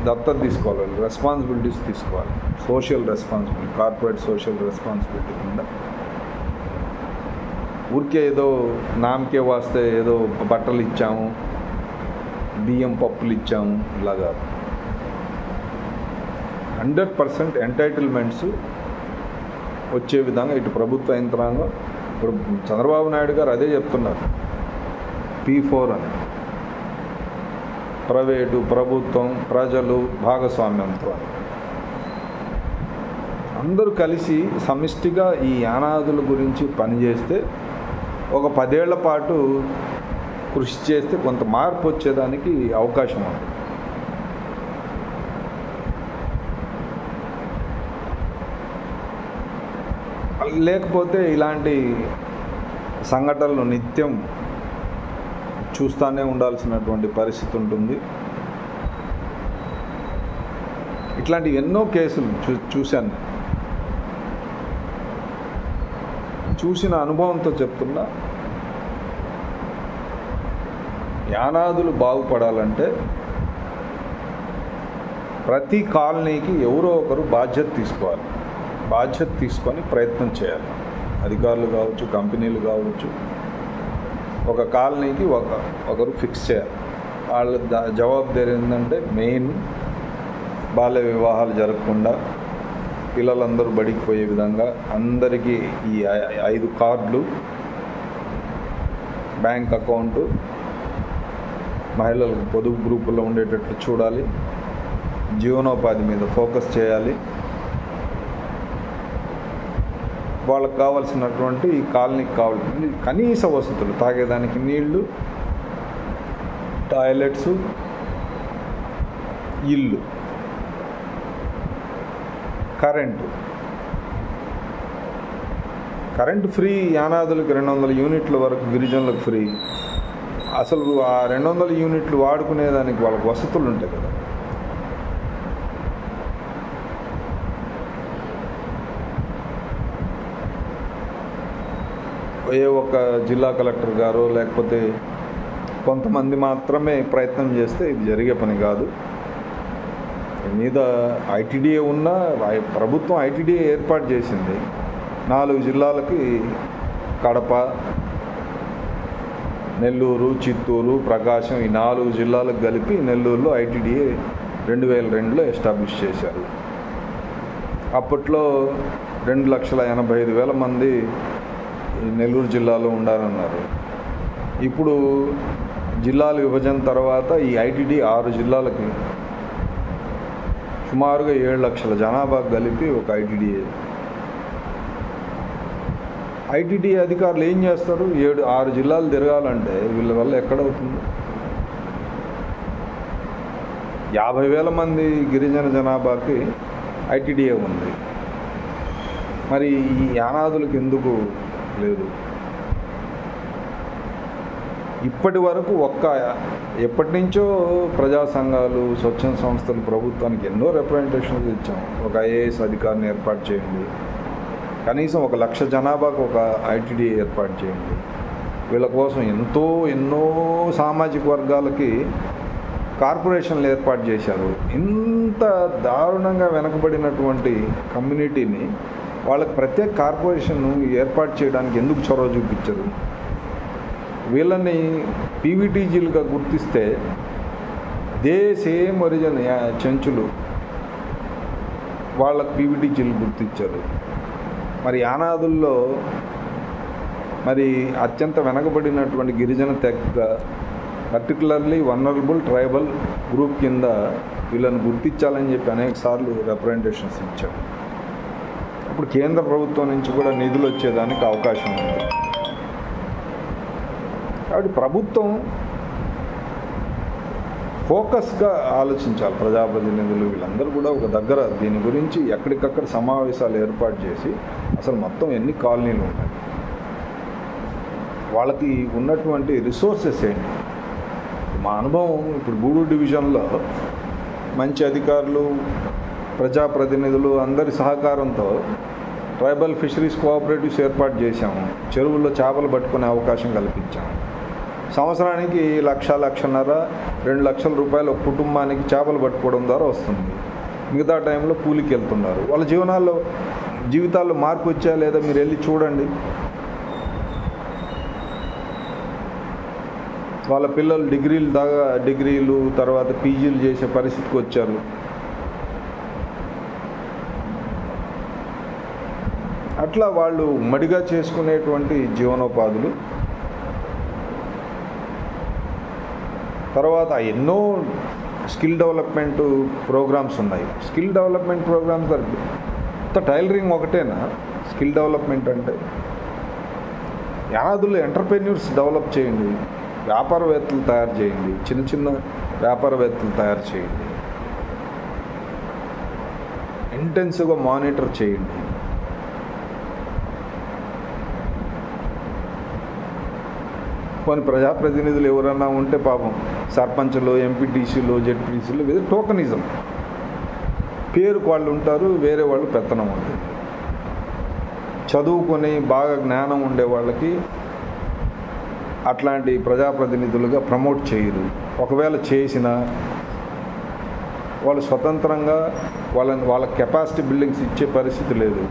Speaker 1: దత్తత తీసుకోవాలి, రెస్పాన్సిబిలిటీస్ తీసుకోవాలి. Social responsibility, corporate social responsibility కింద ఊరికే ఏదో నామకే వాస్తే ఏదో బట్టలు ఇచ్చాము, బియ్యం పప్పులు ఇచ్చాము ఇలాగా 100% ఎంటైటిల్మెంట్స్ వచ్చే విధంగా ఇటు ప్రభుత్వ యంత్రాంగం, ఇప్పుడు చంద్రబాబు నాయుడు గారు అదే చెప్తున్నారు, P4 అని, ప్రైవేటు, ప్రభుత్వం, ప్రజలు భాగస్వామ్యంతో అందరూ కలిసి సమిష్టిగా ఈ యానాదుల గురించి పనిచేస్తే, ఒక 10 ఏళ్ల పాటు కృషి చేస్తే కొంత మార్పు వచ్చేదానికి అవకాశం ఉంది. లేకపోతే ఇలాంటి సంఘటనలు నిత్యం చూస్తూనే ఉండాల్సినటువంటి పరిస్థితి ఉంటుంది. ఇట్లాంటి ఎన్నో కేసులు చూశాను. చూసిన అనుభవంతో చెప్తున్నా, యానాదులు బాగుపడాలంటే ప్రతి కాలనీకి ఎవరో ఒకరు బాధ్యత తీసుకోవాలి. బాధ్యత తీసుకొని ప్రయత్నం చేయాలి. అధికారులు కావచ్చు, కంపెనీలు కావచ్చు, ఒక కాలనీకి ఒకరు ఫిక్స్ చేయాలి. వాళ్ళ జవాబుదారీ ఏంటంటే మెయిన్ బాల్య వివాహాలు జరగకుండా, పిల్లలందరూ బడికి పోయే విధంగా అందరికీ ఈ 5 కార్డులు, బ్యాంక్ అకౌంటు, మహిళలకు పొదుపు గ్రూపుల్లో ఉండేటట్లు చూడాలి. జీవనోపాధి మీద ఫోకస్ చేయాలి. వాళ్ళకు కావాల్సినటువంటి ఈ కాలనీకి కావాల్సిన కనీస వసతులు, తాగేదానికి నీళ్లు, టాయిలెట్స్, ఇల్లు, కరెంటు ఫ్రీ. యానాదులకు 200 యూనిట్ల వరకు, గిరిజనులకు ఫ్రీ. అసలు ఆ 200 యూనిట్లు వాడుకునేదానికి వాళ్ళకి వసతులు ఉంటాయి కదా. ఏ ఒక్క జిల్లా కలెక్టర్ గారు లేకపోతే కొంతమంది మాత్రమే ప్రయత్నం చేస్తే ఇది జరిగే పని కాదు. మీద ఐటీడీఏ ఉన్న ప్రభుత్వం ఐటీడీఏ ఏర్పాటు చేసింది. 4 జిల్లాలకి కడప, నెల్లూరు, చిత్తూరు, ప్రకాశం ఈ 4 జిల్లాలకు కలిపి నెల్లూరులో ఐటీడీఏ 2002లో ఎస్టాబ్లిష్ చేశారు. అప్పట్లో 2,85,000 మంది నెల్లూరు జిల్లాలో ఉండాలన్నారు. ఇప్పుడు జిల్లాల విభజన తర్వాత ఈ ఐటీడీ 6 జిల్లాలకి సుమారుగా 7 లక్షల జనాభా కలిపి ఒక ఐటీడీ అధికారులు ఏం చేస్తారు? 6 జిల్లాలు తిరగాలంటే వీళ్ళ వల్ల ఎక్కడవుతుంది? 50,000 మంది గిరిజన జనాభాకి ఐటీడీఏ ఉంది. మరి ఈ యానాదులకు ఎందుకు లేదు? ఇప్పటి వరకు ఎప్పటి నుంచో ప్రజా సంఘాలు, స్వచ్ఛంద సంస్థలు ప్రభుత్వానికి ఎన్నో రిప్రజెంటేషన్స్ ఇచ్చాం. ఒక ఐఏఎస్ అధికారిని ఏర్పాటు చేయండి, కనీసం 1,00,000 జనాభాకు ఒక ఐటీడీ ఏర్పాటు చేయండి. వీళ్ళ కోసం ఎన్నో సామాజిక వర్గాలకి కార్పొరేషన్లు ఏర్పాటు చేశారు. ఇంత దారుణంగా వెనకబడినటువంటి కమ్యూనిటీని వాళ్ళకి ప్రత్యేక కార్పొరేషన్ ఏర్పాటు చేయడానికి ఎందుకు చొరవ చూపించరు? వీళ్ళని పీవీటీజీలుగా గుర్తిస్తే సేమ్ ఒరిజిన్ చెంచులు వాళ్ళకి పీవీటీజీలు గుర్తించారు. మరి యానాదుల్లో మరి అత్యంత వెనకబడినటువంటి గిరిజన తెగ, పర్టికులర్లీ వల్నరబుల్ ట్రైబల్ గ్రూప్ కింద వీళ్ళని గుర్తించాలని చెప్పి అనేక సార్లు రిప్రజెంటేషన్స్ ఇచ్చారు. ఇప్పుడు కేంద్ర ప్రభుత్వం నుంచి కూడా నిధులు వచ్చేదానికి అవకాశం ఉంది. కాబట్టి ప్రభుత్వం ఫోకస్గా ఆలోచించాలి. ప్రజాప్రతినిధులు వీళ్ళందరూ కూడా ఒక దగ్గర దీని గురించి ఎక్కడికక్కడ సమావేశాలు ఏర్పాటు చేసి అసలు మొత్తం ఎన్ని కాలనీలు ఉన్నాయి, వాళ్ళకి ఉన్నటువంటి రిసోర్సెస్ ఏంటి. మా అనుభవం ఇప్పుడు గూడూరు డివిజన్లో మంచి అధికారులు, ప్రజాప్రతినిధులు అందరి సహకారంతో ట్రైబల్ ఫిషరీస్ కోఆపరేటివ్స్ ఏర్పాటు చేశాము. చెరువుల్లో చేపలు పట్టుకునే అవకాశం కల్పించాము. సంవత్సరానికి 1,00,000, 2 లక్షల రూపాయలు ఒక కుటుంబానికి చేపలు పట్టుకోవడం ద్వారా వస్తుంది. మిగతా టైంలో కూలికి వెళ్తున్నారు. వాళ్ళ జీవితాల్లో మార్పు వచ్చా లేదా మీరు వెళ్ళి చూడండి. వాళ్ళ పిల్లలు డిగ్రీలు తర్వాత పీజీలు చేసే పరిస్థితికి వచ్చారు. అట్లా వాళ్ళు ఉమ్మడిగా చేసుకునేటువంటి జీవనోపాధులు, తర్వాత ఎన్నో స్కిల్ డెవలప్మెంట్ ప్రోగ్రామ్స్ ఉన్నాయి. స్కిల్ డెవలప్మెంట్ ప్రోగ్రామ్స్ టైలరింగ్ ఒకటేనా స్కిల్ డెవలప్మెంట్ అంటే? యానాదుల్లో ఎంటర్ప్రెన్యూర్స్ డెవలప్ చేయండి, వ్యాపారవేత్తలు తయారు చేయండి, చిన్న వ్యాపారవేత్తలు తయారు చేయండి, ఇంటెన్సివ్గా మానిటర్ చేయండి. కొన్ని ప్రజాప్రతినిధులు ఎవరన్నా ఉంటే పాపం సర్పంచ్లు, ఎంపీటీసీలు, జెడ్పీటీసీలు ఇది టోకనిజం, పేరుకు వాళ్ళు ఉంటారు, వేరే వాళ్ళు పెత్తనం ఉంటుంది. చదువుకొని బాగా జ్ఞానం ఉండే వాళ్ళకి అట్లాంటి ప్రజాప్రతినిధులుగా ప్రమోట్ చేయరు. ఒకవేళ చేసినా వాళ్ళు స్వతంత్రంగా వాళ్ళ కెపాసిటీ బిల్డింగ్స్ ఇచ్చే పరిస్థితి లేదు.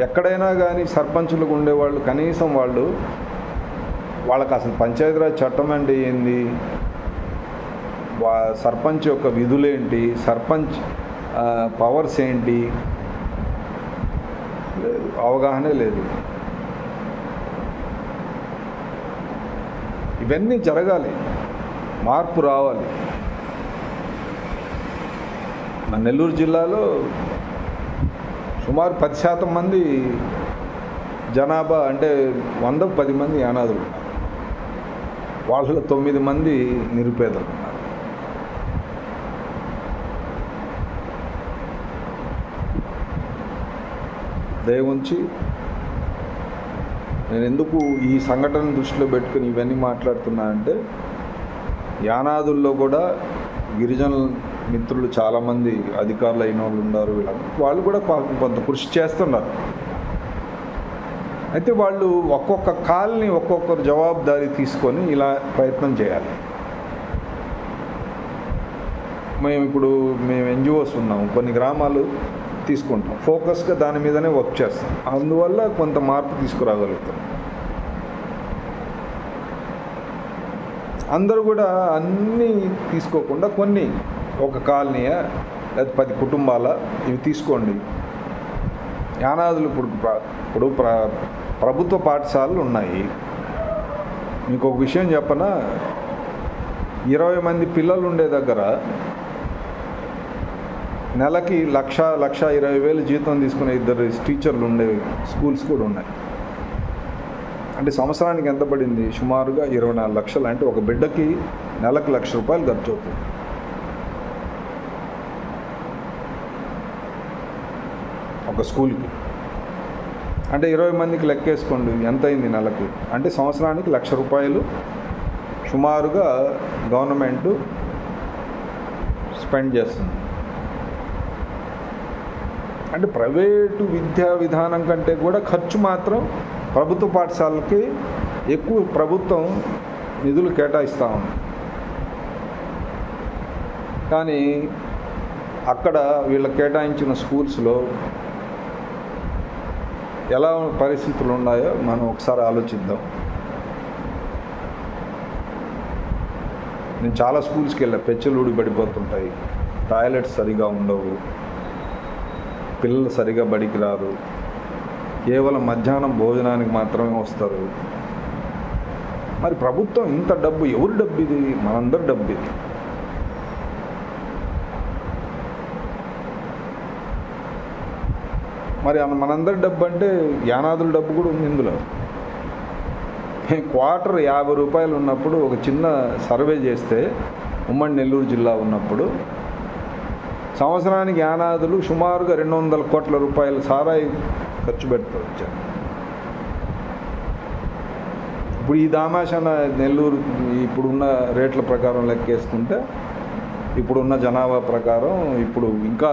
Speaker 1: ఎక్కడైనా కానీ సర్పంచులకు ఉండేవాళ్ళు కనీసం వాళ్ళకి అసలు పంచాయతీరాజ్ చట్టం అంటే ఏంది, సర్పంచ్ యొక్క విధులేంటి, సర్పంచ్ పవర్స్ ఏంటి, అవగాహనే లేదు. ఇవన్నీ జరగాలి, మార్పు రావాలి. మన నెల్లూరు జిల్లాలో సుమారు 10% మంది జనాభా అంటే 100కు 10 మంది యానాదులు ఉన్నారు. వాళ్ళలో 9 మంది నిరుపేదలు ఉన్నారు. దయవుంచి నేను ఎందుకు ఈ సంఘటన దృష్టిలో పెట్టుకుని ఇవన్నీ మాట్లాడుతున్నా అంటే, యానాదుల్లో కూడా గిరిజన మిత్రులు చాలామంది అధికారులు అయిన వాళ్ళు ఉన్నారు. వాళ్ళు కూడా కొంత కృషి చేస్తున్నారు. అయితే వాళ్ళు ఒక్కొక్క కాల్ని ఒక్కొక్కరు జవాబుదారీ తీసుకొని ఇలా ప్రయత్నం చేయాలి. మేము ఎన్జిఓస్ ఉన్నాము, కొన్ని గ్రామాలు తీసుకుంటాం, ఫోకస్గా దాని మీదనే వర్క్ చేస్తాం. అందువల్ల కొంత మార్పు తీసుకురాగలుగుతాం. అందరూ కూడా అన్నీ తీసుకోకుండా కొన్ని, ఒక కాలనీయా లేదా 10 కుటుంబాల ఇవి తీసుకోండి. యానాదులు ఇప్పుడు ప్రభుత్వ పాఠశాలలు ఉన్నాయి. మీకు ఒక విషయం చెప్పనా, 20 మంది పిల్లలు ఉండే దగ్గర నెలకి 1,20,000 జీతం తీసుకునే 2 టీచర్లు ఉండే స్కూల్స్ కూడా ఉన్నాయి. అంటే సంవత్సరానికి ఎంత పడింది? సుమారుగా 24 లక్షలు. అంటే ఒక బిడ్డకి నెలకు ₹1,00,000 ఖర్చు అవుతుంది. ఒక స్కూల్కి. అంటే 20 మందికి లెక్కేసుకోండి ఎంత అయింది నెలకి. అంటే సంవత్సరానికి ₹1,00,000 సుమారుగా గవర్నమెంట్ స్పెండ్ చేస్తుంది. అంటే ప్రైవేటు విద్యా విధానం కంటే కూడా ఖర్చు మాత్రం ప్రభుత్వ పాఠశాలకి ఎక్కువ ప్రభుత్వం నిధులు కేటాయిస్తూ ఉంది. కానీ అక్కడ వీళ్ళకి కేటాయించిన స్కూల్స్లో ఎలా పరిస్థితులు ఉన్నాయో మనం ఒకసారి ఆలోచిద్దాం. నేను చాలా స్కూల్స్కి వెళ్ళా, పెచ్చులు ఊడిపడిపోతుంటాయి, టాయిలెట్స్ సరిగా ఉండవు, పిల్లలు సరిగా బడికి రారు, కేవలం మధ్యాహ్నం భోజనానికి మాత్రమే వస్తారు. మరి ప్రభుత్వం ఇంత డబ్బు, ఎవరి డబ్బు ఇది? మనందరి డబ్బు ఇది. మరి మనందరి డబ్బు అంటే యానాదుల డబ్బు కూడా ఉంది ఇందులో. క్వార్టర్ ₹50 ఉన్నప్పుడు ఒక చిన్న సర్వే చేస్తే, ఉమ్మడి నెల్లూరు జిల్లా ఉన్నప్పుడు సంవత్సరానికి యానాదులు సుమారుగా ₹200 కోట్ల సారాయి ఖర్చు పెడుతూ వచ్చారు. ఇప్పుడు ఈ దామాషాన నెల్లూరు ఇప్పుడున్న రేట్ల ప్రకారం లెక్కేసుకుంటే, ఇప్పుడున్న జనాభా ప్రకారం ఇప్పుడు ఇంకా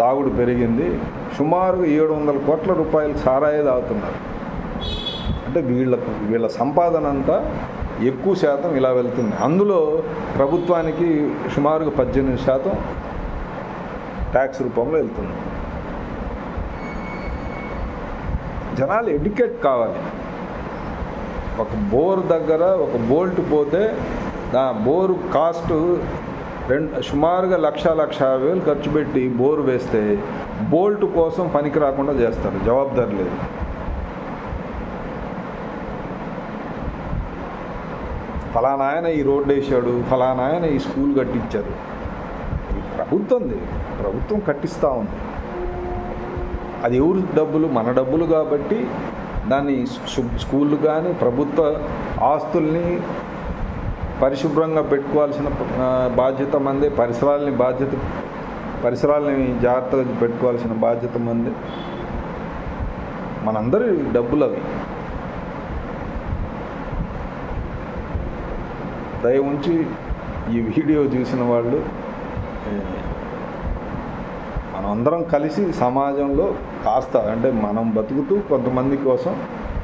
Speaker 1: తాగుడు పెరిగింది, సుమారుగా ₹700 కోట్ల సారాయి తాగుతున్నారు. అంటే వీళ్ళ సంపాదన అంతా ఎక్కువ శాతం ఇలా వెళ్తుంది. అందులో ప్రభుత్వానికి సుమారుగా 18% ట్యాక్స్ రూపంలో వెళ్తుంది. జనాలు ఎడ్యుకేట్ కావాలి. ఒక బోర్ దగ్గర ఒక బోల్ట్ పోతే బోరు కాస్ట్ సుమారుగా 1,50,000 ఖర్చు పెట్టి బోరు వేస్తే బోల్ట్ కోసం పనికి రాకుండా చేస్తారు, జవాబుదారి లేదు. ఫలానా ఆయన ఈ రోడ్డు వేసాడు, ఫలానా ఆయన ఈ స్కూల్ కట్టించారు. ప్రభుత్వం కట్టిస్తూ ఉంది. అది ఎవరి డబ్బులు? మన డబ్బులు. కాబట్టి దాన్ని స్కూళ్ళు కానీ ప్రభుత్వ ఆస్తుల్ని పరిశుభ్రంగా పెట్టుకోవాల్సిన బాధ్యత మందే, పరిసరాలని జాగ్రత్తగా పెట్టుకోవాల్సిన బాధ్యత మందే. మనందరి డబ్బులు అవి. దయ ఉంచి ఈ వీడియో చూసిన వాళ్ళు మనమందరం కలిసి సమాజంలో కాస్త, అంటే మనం బతుకుతూ కొంతమంది కోసం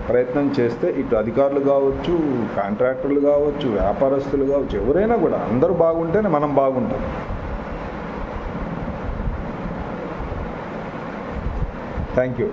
Speaker 1: ప్రయత్నం చేస్తే, ఇటు అధికారులు కావచ్చు, కాంట్రాక్టర్లు కావచ్చు, వ్యాపారస్తులు కావచ్చు, ఎవరైనా కూడా అందరూ బాగుంటేనే మనం బాగుంటాం. Thank you.